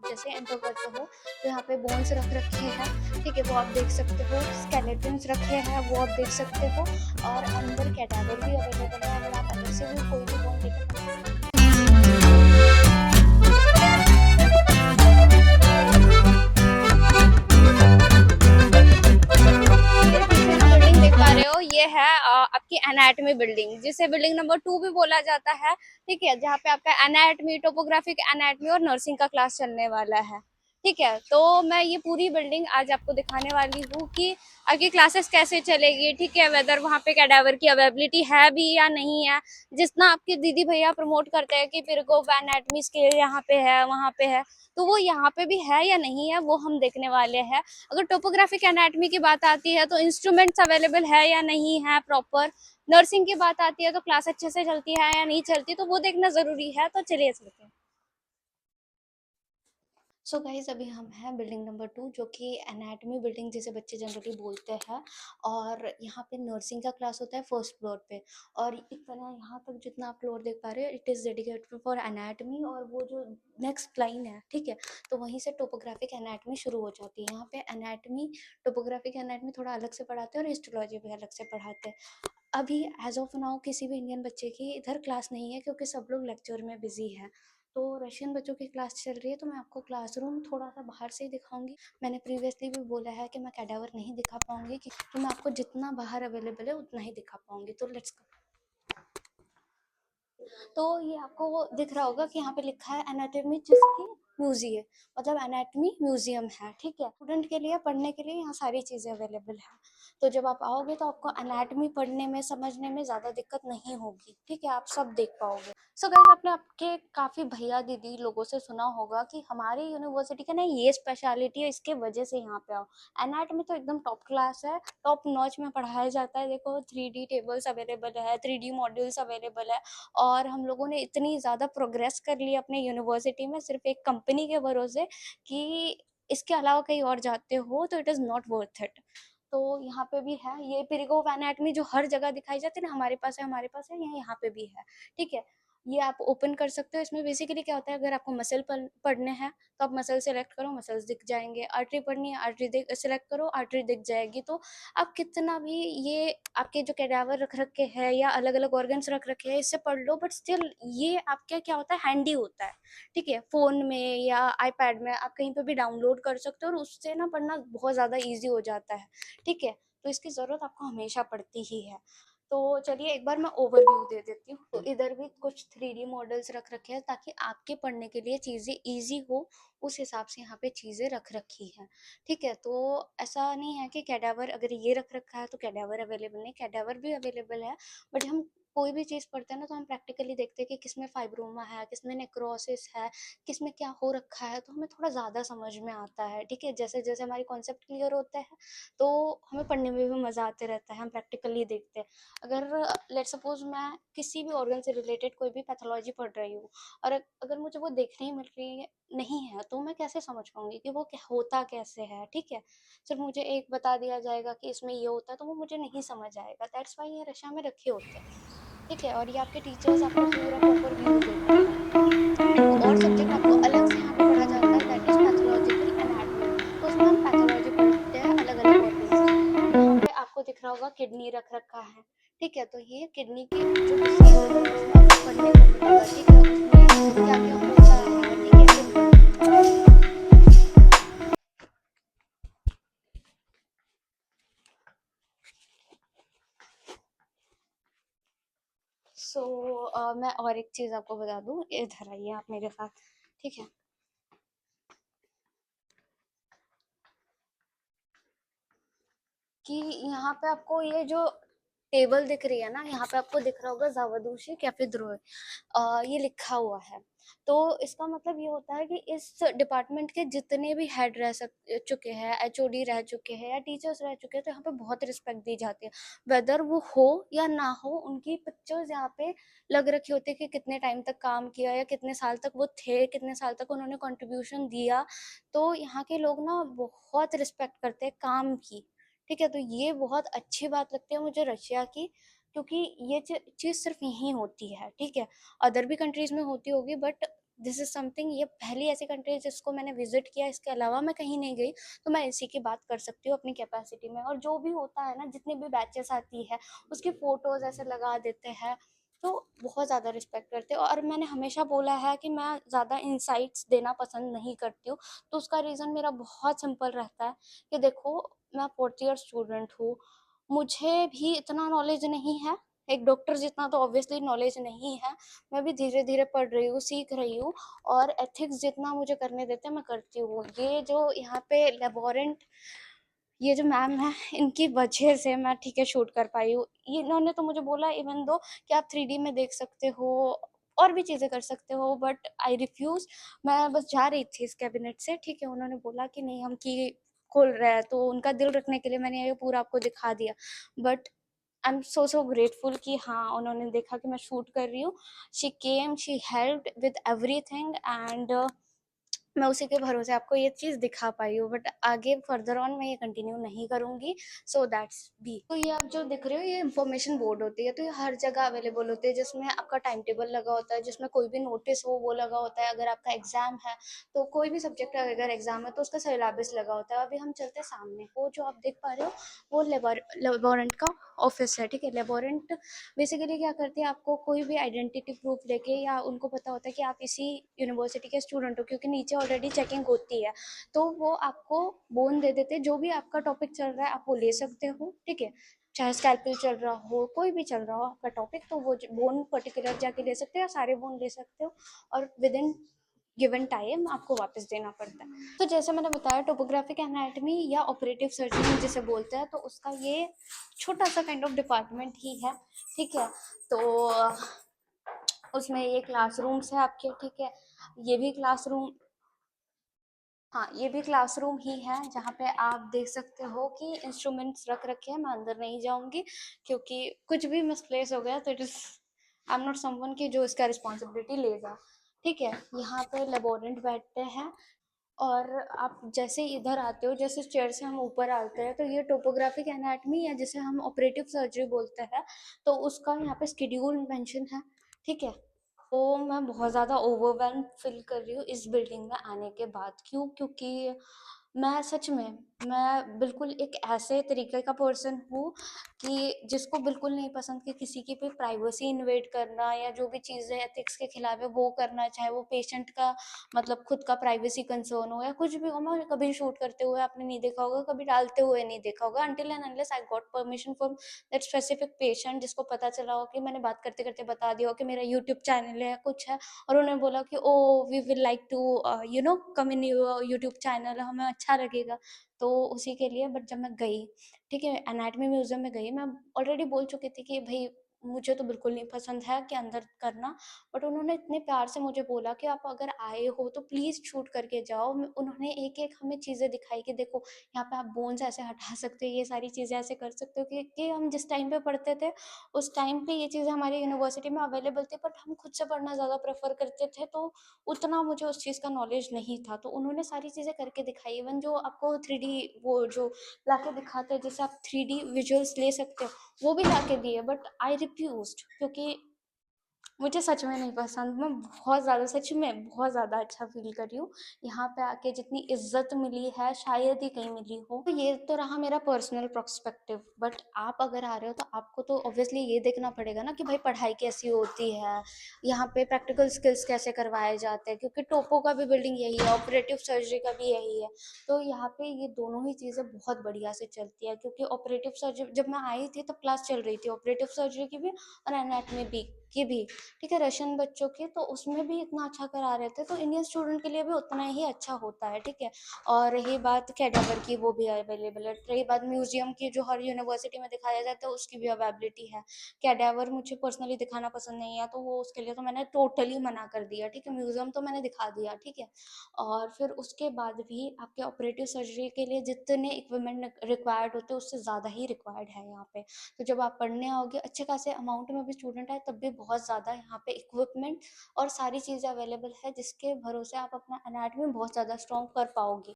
आप जैसे एंटर करते हो तो यहाँ पे बोन्स रख रखे हैं, ठीक है, वो आप देख सकते हो। स्केलेटन्स रखे हैं, वो आप देख सकते हो। और अंदर कैडावर भी अवेलेबल है, अगर आप अंदर से भी कोई भी बोन लेके बिल्डिंग देख पा रहे हो, ये है आपकी एनाटमी बिल्डिंग, जिसे बिल्डिंग नंबर 2 भी बोला जाता है, ठीक है, जहाँ पे आपका एनाटमी, टोपोग्राफिक एनाटमी और नर्सिंग का क्लास चलने वाला है। ठीक है, तो मैं ये पूरी बिल्डिंग आज आपको दिखाने वाली हूँ कि आगे क्लासेस कैसे चलेगी, ठीक है, वेदर वहाँ पे कैडावर की अवेलेबिलिटी है भी या नहीं है। जितना आपके दीदी भैया प्रमोट करते हैं कि पिरगो एनाटमी स्केल यहाँ पे है, वहाँ पे है, तो वो यहाँ पे भी है या नहीं है, वो हम देखने वाले हैं। अगर टोपोग्राफिक एनाटमी की बात आती है तो इंस्ट्रूमेंट्स अवेलेबल है या नहीं है प्रॉपर। नर्सिंग की बात आती है तो क्लास अच्छे से चलती है या नहीं चलती, तो वो देखना जरूरी है। तो चलिए चलते हैं। सो गाइज, अभी हम हैं बिल्डिंग नंबर 2, जो कि एनाटमी बिल्डिंग जिसे बच्चे जनरली बोलते हैं। और यहाँ पे नर्सिंग का क्लास होता है फर्स्ट फ्लोर पे। और इतना यहाँ तक जितना आप फ्लोर देख पा रहे हो, it is dedicated for anatomy. और वो जो नेक्स्ट लाइन है, ठीक है, तो वहीं से टोपोग्राफिक एनाटमी शुरू हो जाती है। यहाँ पे एनाटमी, टोपोग्राफिक एनाटमी थोड़ा अलग से पढ़ाते हैं और हिस्टोलॉजी भी अलग से पढ़ाते हैं। अभी एज ऑफ नाउ किसी भी इंडियन बच्चे की इधर क्लास नहीं है, क्योंकि सब लोग लेक्चर में बिजी है। तो रशियन बच्चों की क्लास चल रही है, तो मैं आपको क्लासरूम थोड़ा सा बाहर से ही दिखाऊंगी। मैंने प्रीवियसली भी बोला है कि मैं कैडावर नहीं दिखा पाऊंगी, तो मैं आपको जितना बाहर अवेलेबल है उतना ही दिखा पाऊंगी। तो लेट्स गो। तो ये आपको वो दिख रहा होगा कि यहाँ पे लिखा है एनाटॉमी जिसकी म्यूजियम, मतलब एनाटॉमी म्यूजियम है, ठीक है। स्टूडेंट के लिए पढ़ने के लिए यहाँ सारी चीज़ें अवेलेबल है। तो जब आप आओगे तो आपको एनाटॉमी पढ़ने में, समझने में ज़्यादा दिक्कत नहीं होगी, ठीक है, आप सब देख पाओगे। सो गाइस, आपने आपके काफ़ी भैया दीदी लोगों से सुना होगा कि हमारी यूनिवर्सिटी का ना ये स्पेशलिटी है, इसके वजह से यहाँ पे आओ। एनाटॉमी तो एकदम टॉप क्लास है, टॉप नॉच में पढ़ाया जाता है। देखो 3D टेबल्स अवेलेबल है, 3D मॉड्यूल्स अवेलेबल है। और हम लोगों ने इतनी ज़्यादा प्रोग्रेस कर ली अपने यूनिवर्सिटी में सिर्फ एक कंपनी के भरोसे, कि इसके अलावा कहीं और जाते हो तो it is not worth it. तो यहाँ पे भी है ये पिरिगो एनाटमी, जो हर जगह दिखाई जाती है ना, हमारे पास है, हमारे पास है, यहाँ पे भी है, ठीक है। ये आप ओपन कर सकते हो। इसमें बेसिकली क्या होता है, अगर आपको मसल पढ़ने हैं तो आप मसल सेलेक्ट करो, मसल्स दिख जाएंगे। आर्टरी पढ़नी है, आर्टरी सेलेक्ट करो, आर्टरी दिख जाएगी। तो आप कितना भी ये आपके जो कैडावर रख रखे हैं या अलग अलग ऑर्गन्स रख रखे हैं, इससे पढ़ लो, बट स्टिल ये आपके क्या होता है, हैंडी होता है, ठीक है। फोन में या आईपैड में आप कहीं पे भी डाउनलोड कर सकते हो, और उससे ना पढ़ना बहुत ज़्यादा ईजी हो जाता है, ठीक है। तो इसकी ज़रूरत आपको हमेशा पड़ती ही है। तो चलिए एक बार मैं ओवरव्यू दे देती हूँ। तो इधर भी कुछ 3D मॉडल्स रख रखे हैं ताकि आपके पढ़ने के लिए चीज़ें ईजी हो, उस हिसाब से यहाँ पे चीज़ें रख रखी हैं, ठीक है। तो ऐसा नहीं है कि कैडावर अगर ये रख रखा है तो कैडावर अवेलेबल नहीं, कैडावर भी अवेलेबल है। बट हम कोई भी चीज़ पढ़ते हैं ना, तो हम प्रैक्टिकली देखते हैं कि किसमें फाइब्रोमा है, किसमें नेक्रोसिस है, किसमें क्या हो रखा है, तो हमें थोड़ा ज़्यादा समझ में आता है, ठीक है। जैसे जैसे हमारी कॉन्सेप्ट क्लियर होता है तो हमें पढ़ने में भी मज़ा आते रहता है, हम प्रैक्टिकली देखते हैं। अगर लेट सपोज मैं किसी भी ऑर्गन से रिलेटेड कोई भी पैथोलॉजी पढ़ रही हूँ, और अगर मुझे वो देखने ही मिल रही है नहीं है, तो मैं कैसे समझ पाऊंगी कि वो क्या होता कैसे है, ठीक है। सिर्फ मुझे एक बता दिया जाएगा कि इसमें ये होता है, तो वो मुझे नहीं समझ आएगा। दैट्स वाई ये रशिया में रखे होते हैं, ठीक है। और ये आपके टीचर्स आपको पूरा प्रॉपर व्यू देते हैं। एक और सब्जेक्ट आपको अलग से यहाँ पे पढ़ा जाता है, दैट इज पैथोलॉजिकल एनाटॉमी। तो उसमें हम पैथोलॉजी पढ़ते हैं अलग अलग ऑर्गन्स की। यहाँ पे आपको दिख रहा होगा किडनी रख रखा है, ठीक है। तो ये किडनी की जो डिसीज है उसमें आपको पढ़ने को मिलेगा, ठीक है। उसमें क्या क्या होता है, ठीक है, किडनी। सो मैं और एक चीज आपको बता दूं, इधर आइए आप मेरे साथ, ठीक है। कि यहाँ पे आपको ये जो टेबल दिख रही है ना, यहाँ पे आपको दिख रहा होगा जावदोशी कैफे द्रोह, ये लिखा हुआ है। तो इसका मतलब ये होता है कि इस डिपार्टमेंट के जितने भी हेड चुके हैं, एचओडी रह चुके हैं या टीचर्स रह चुके हैं, तो यहाँ पे बहुत रिस्पेक्ट दी जाती है। वेदर वो हो या ना हो, उनकी पिक्चर्स यहाँ पे लग रखी होती है कि कितने टाइम तक काम किया या कितने साल तक वो थे, कितने साल तक उन्होंने कंट्रीब्यूशन दिया। तो यहाँ के लोग ना बहुत रिस्पेक्ट करते हैं काम की, ठीक है। तो ये बहुत अच्छी बात लगती है मुझे रशिया की, क्योंकि ये चीज़ सिर्फ यहीं होती है, ठीक है। अदर भी कंट्रीज में होती होगी, बट दिस इज़ समथिंग, ये पहली ऐसी कंट्री है जिसको मैंने विज़िट किया, इसके अलावा मैं कहीं नहीं गई, तो मैं इसी की बात कर सकती हूँ अपनी कैपेसिटी में। और जो भी होता है ना, जितनी भी बैचेस आती है, उसकी फ़ोटोज़ ऐसे लगा देते हैं, तो बहुत ज़्यादा रिस्पेक्ट करते हैं। और मैंने हमेशा बोला है कि मैं ज़्यादा इनसाइट्स देना पसंद नहीं करती हूँ, तो उसका रीज़न मेरा बहुत सिंपल रहता है कि देखो, मैं 4th ईयर स्टूडेंट हूँ, मुझे भी इतना नॉलेज नहीं है, एक डॉक्टर जितना तो ऑब्वियसली नॉलेज नहीं है। मैं भी धीरे-धीरे पढ़ रही हूँ, सीख रही हूँ, और एथिक्स जितना मुझे करने देते हैं मैं करती हूँ। ये जो यहाँ पे लैबोरेंट, ये जो मैम है, इनकी वजह से मैं ठीक है शूट कर पाई हूँ। ये इन्होंने तो मुझे बोला इवन दो कि आप 3D में देख सकते हो, और भी चीज़ें कर सकते हो, बट आई रिफ्यूज़। मैं बस जा रही थी इस कैबिनेट से, ठीक है, उन्होंने बोला कि नहीं हम की खोल रहे हैं, तो उनका दिल रखने के लिए मैंने ये पूरा आपको दिखा दिया। But I am so grateful कि हाँ, उन्होंने देखा कि मैं शूट कर रही हूँ। She came, she helped with everything, and मैं उसी के भरोसे आपको ये चीज़ दिखा पाई हूँ, बट आगे फर्दर ऑन मैं ये कंटिन्यू नहीं करूँगी। So that's be. तो ये आप जो देख रहे हो, ये इंफॉर्मेशन बोर्ड होती है, तो ये हर जगह अवेलेबल होती है, जिसमें आपका टाइम टेबल लगा होता है, जिसमें कोई भी नोटिस हो वो लगा होता है। अगर आपका एग्जाम है, तो कोई भी सब्जेक्ट का अगर एग्जाम है, तो उसका सिलेबस लगा होता है। अभी हम चलते सामने, वो जो आप देख पा रहे हो, वो लेबोरेंट का ऑफिस है, ठीक है। लेबोरेंट बेसिकली क्या करती है, आपको कोई भी आइडेंटिटी प्रूफ लेके, या उनको पता होता है कि आप इसी यूनिवर्सिटी के स्टूडेंट हो, क्योंकि नीचे ऑलरेडी चेकिंग होती है, तो वो आपको बोन दे देते हैं। जो भी आपका टॉपिक चल रहा है आप वो ले सकते हो, ठीक है। चाहे स्कैल्पल चल रहा हो, कोई भी चल रहा हो आपका टॉपिक, तो वो बोन पर्टिकुलर जाके ले सकते हो, या सारे बोन ले सकते हो, और विद इन गिवन टाइम आपको वापस देना पड़ता है। तो जैसे मैंने बताया, टोपोग्राफिक एनाटॉमी या ऑपरेटिव सर्जरी जिसे बोलते हैं, तो उसका ये छोटा सा काइंड ऑफ डिपार्टमेंट ही है, ठीक है। तो उसमें ये क्लासरूम्स है आपके, ठीक है। ये भी क्लासरूम, हाँ, ये भी क्लासरूम ही है, जहाँ पे आप देख सकते हो कि इंस्ट्रूमेंट्स रख रखे हैं। मैं अंदर नहीं जाऊंगी, क्योंकि कुछ भी मिसप्लेस हो गया तो it is, I am not someone की जो इसका रिस्पॉन्सिबिलिटी लेगा, ठीक है। यहाँ पे लेबोरेंट बैठते हैं, और आप जैसे इधर आते हो, जैसे चेयर से हम ऊपर आते हैं, तो ये टोपोग्राफिक एनाटॉमी, या जिसे हम ऑपरेटिव सर्जरी बोलते हैं, तो उसका यहाँ पे स्केड्यूल मेंशन है, ठीक है। तो मैं बहुत ज़्यादा ओवरवेल्म फील कर रही हूँ इस बिल्डिंग में आने के बाद। क्यों? क्योंकि मैं सच में, मैं बिल्कुल एक ऐसे तरीके का पर्सन हूँ कि जिसको बिल्कुल नहीं पसंद कि किसी की भी प्राइवेसी इन्वेड करना, या जो भी चीज़ें एथिक्स के खिलाफ है वो करना, चाहे वो पेशेंट का मतलब खुद का प्राइवेसी कंसर्न हो, या कुछ भी हो। मैं कभी शूट करते हुए आपने नहीं देखा होगा, कभी डालते हुए नहीं देखा होगा, until and unless I got permission from that specific patient, जिसको पता चला हो कि मैंने बात करते करते बता दिया हो कि मेरा यूट्यूब चैनल है, कुछ है, और उन्होंने बोला कि oh we will like to come in your YouTube channel, हमें अच्छा लगेगा, तो उसी के लिए। बट जब मैं गई, ठीक है, एनाटमी म्यूजियम में गई, मैं ऑलरेडी बोल चुकी थी कि भाई मुझे तो बिल्कुल नहीं पसंद है कि अंदर करना, बट उन्होंने इतने प्यार से मुझे बोला कि आप अगर आए हो तो प्लीज़ शूट करके जाओ। उन्होंने एक एक हमें चीज़ें दिखाई कि देखो, यहाँ पे आप बोन्स ऐसे हटा सकते हो, ये सारी चीज़ें ऐसे कर सकते हो, कि हम जिस टाइम पे पढ़ते थे, उस टाइम पे ये चीज़ें हमारी यूनिवर्सिटी में अवेलेबल थी, बट हम खुद से पढ़ना ज़्यादा प्रेफर करते थे, तो उतना मुझे उस चीज़ का नॉलेज नहीं था। तो उन्होंने सारी चीज़ें करके दिखाई, इवन जो आपको 3D वो जो लाके दिखाते हैं, जैसे आप 3D विजुअल्स ले सकते हो, वो भी लाके दिए, बट आई रिफ्यूज्ड, क्योंकि मुझे सच में नहीं पसंद। मैं बहुत ज़्यादा, सच में बहुत ज़्यादा अच्छा फ़ील कर रही हूँ। यहाँ पे आके जितनी इज़्ज़त मिली है, शायद ही कहीं मिली हो। तो ये तो रहा मेरा पर्सनल पर्सपेक्टिव, बट आप अगर आ रहे हो तो आपको तो ऑब्वियसली ये देखना पड़ेगा ना कि भाई पढ़ाई कैसी होती है, यहाँ पे प्रैक्टिकल स्किल्स कैसे करवाए जाते हैं, क्योंकि टोपो का भी बिल्डिंग यही है, ऑपरेटिव सर्जरी का भी यही है। तो यहाँ पे ये दोनों ही चीज़ें बहुत बढ़िया से चलती है, क्योंकि ऑपरेटिव सर्जरी जब मैं आई थी तब क्लास चल रही थी ऑपरेटिव सर्जरी की भी, और एनाटॉमी भी की भी, ठीक है, रशियन बच्चों के, तो उसमें भी इतना अच्छा करा रहे थे, तो इंडियन स्टूडेंट के लिए भी उतना ही अच्छा होता है, ठीक है। और रही बात कैडावर की, वो भी अवेलेबल है। रही बात म्यूजियम की, जो हर यूनिवर्सिटी में दिखाया जाता है, उसकी भी अवेलेबिलिटी है। कैडावर मुझे पर्सनली दिखाना पसंद नहीं है, तो वो उसके लिए तो मैंने टोटली मना कर दिया, ठीक है। म्यूजियम तो मैंने दिखा दिया, ठीक है। और फिर उसके बाद भी आपके ऑपरेटिव सर्जरी के लिए जितने इक्विपमेंट रिक्वायर्ड होते हैं, उससे ज़्यादा ही रिक्वायर्ड है यहाँ पे। तो जब आप पढ़ने आओगे, अच्छे खासे अमाउंट में भी स्टूडेंट आए, तब भी बहुत ज़्यादा यहाँ पे इक्विपमेंट और सारी चीज़ें अवेलेबल है, जिसके भरोसे आप अपना एनाटॉमी बहुत ज़्यादा स्ट्रॉन्ग कर पाओगे।